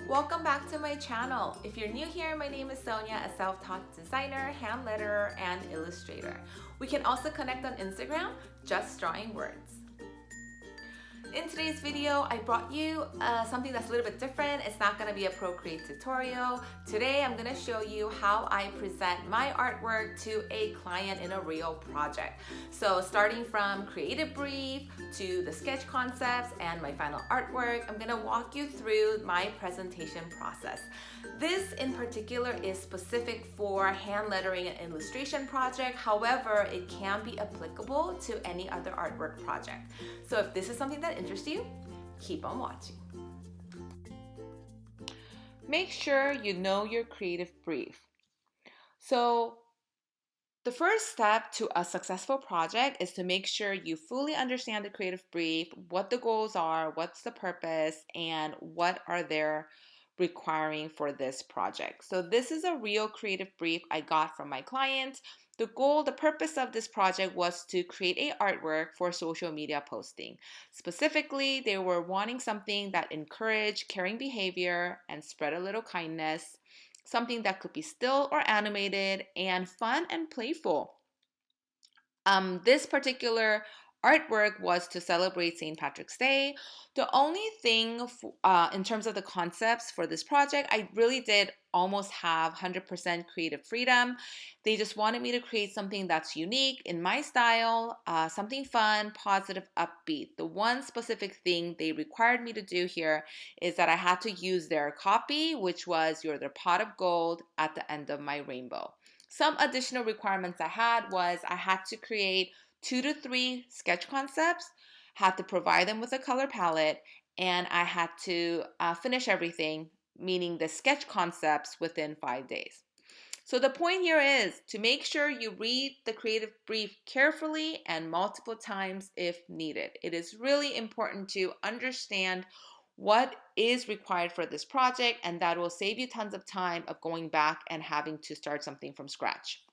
Welcome back to my channel. If you're new here, my name is Sonia, a self-taught designer, hand letterer, and illustrator. We can also connect on Instagram, just drawing words. In today's video, I brought you something that's a little bit different. It's not going to be a Procreate tutorial. Today, I'm going to show you how I present my artwork to a client in a real project. So starting from creative brief to the sketch concepts and my final artwork, I'm going to walk you through my presentation process. This in particular is specific for hand lettering and illustration project. However, it can be applicable to any other artwork project. So if this is something that interests you, keep on watching. Make sure you know your creative brief. So the first step to a successful project is to make sure you fully understand the creative brief, what the goals are, what's the purpose, and what are their requiring for this project. So this is a real creative brief I got from my client. The purpose of this project was to create a artwork for social media posting. Specifically, they were wanting something that encouraged caring behavior and spread a little kindness, something that could be still or animated and fun and playful. This particular artwork was to celebrate St. Patrick's Day. The only thing in terms of the concepts for this project, I really did almost have 100% creative freedom. They just wanted me to create something that's unique in my style, something fun, positive, upbeat. The one specific thing they required me to do here is that I had to use their copy, which was "You're the pot of gold" at the end of my rainbow. Some additional requirements I had was I had to create 2 to 3 sketch concepts, had to provide them with a color palette, and I had to finish everything, meaning the sketch concepts, within 5 days. So the point here is to make sure you read the creative brief carefully and multiple times if needed. It is really important to understand what is required for this project, and that will save you tons of time of going back and having to start something from scratch.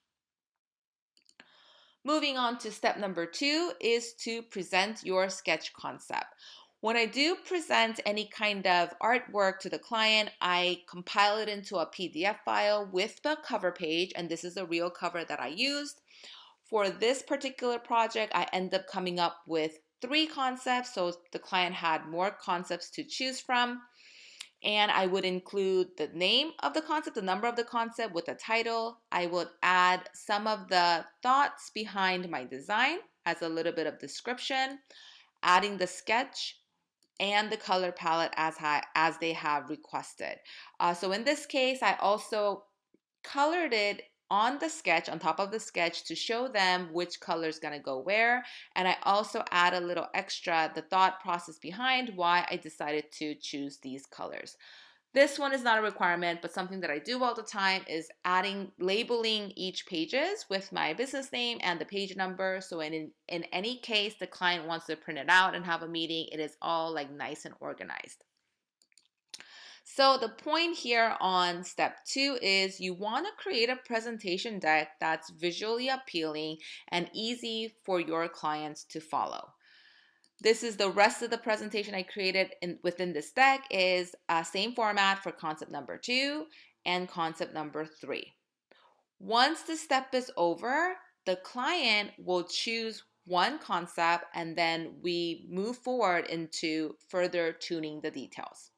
Moving on to step number 2 is to present your sketch concept. When I do present any kind of artwork to the client, I compile it into a PDF file with the cover page, and this is a real cover that I used. For this particular project, I ended up coming up with 3 concepts, so the client had more concepts to choose from. And I would include the name of the concept, the number of the concept with the title. I would add some of the thoughts behind my design as a little bit of description, adding the sketch and the color palette as they have requested. So in this case, I also colored it on the sketch, on top of the sketch, to show them which color is going to go where. And I also add a little extra, the thought process behind why I decided to choose these colors. This one is not a requirement, but something that I do all the time is labeling each pages with my business name and the page number. So in any case the client wants to print it out and have a meeting, it is all like nice and organized. So the point here on step 2 is you want to create a presentation deck that's visually appealing and easy for your clients to follow. This is the rest of the presentation I created within this deck is same format for concept number 2 and concept number 3. Once the step is over, the client will choose one concept and then we move forward into further tuning the details.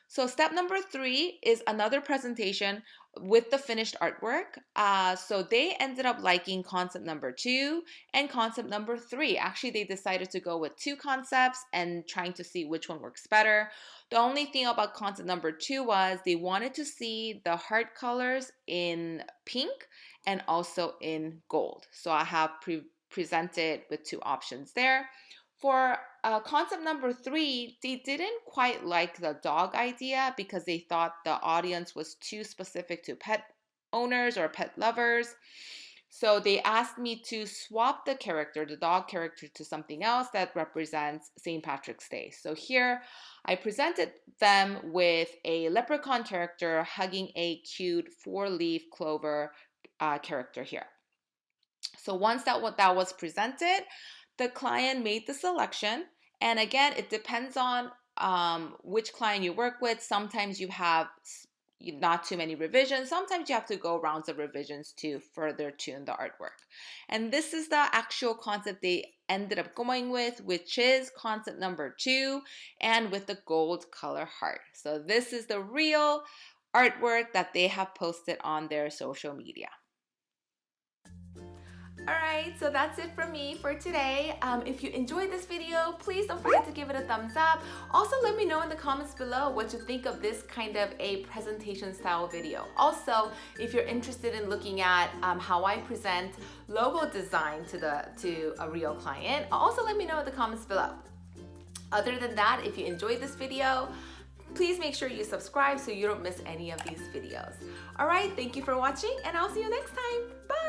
So step number 3 is another presentation with the finished artwork. So they ended up liking concept number 2 and concept number 3. Actually, they decided to go with 2 concepts and trying to see which one works better. The only thing about concept number 2 was they wanted to see the heart colors in pink and also in gold. So I have presented with 2 options there. For concept number 3, they didn't quite like the dog idea because they thought the audience was too specific to pet owners or pet lovers. So they asked me to swap the dog character, to something else that represents St. Patrick's Day. So here I presented them with a leprechaun character hugging a cute 4-leaf clover character here. So once that was presented, the client made the selection. And again, it depends on which client you work with. Sometimes you have not too many revisions. Sometimes you have to go rounds of revisions to further tune the artwork. And this is the actual concept they ended up going with, which is concept number 2, and with the gold color heart. So this is the real artwork that they have posted on their social media. Alright, so that's it from me for today. If you enjoyed this video, please don't forget to give it a thumbs up. Also, let me know in the comments below what you think of this kind of a presentation style video. Also, if you're interested in looking at how I present logo design to a real client, also let me know in the comments below. Other than that, if you enjoyed this video, please make sure you subscribe so you don't miss any of these videos. Alright, thank you for watching, and I'll see you next time. Bye!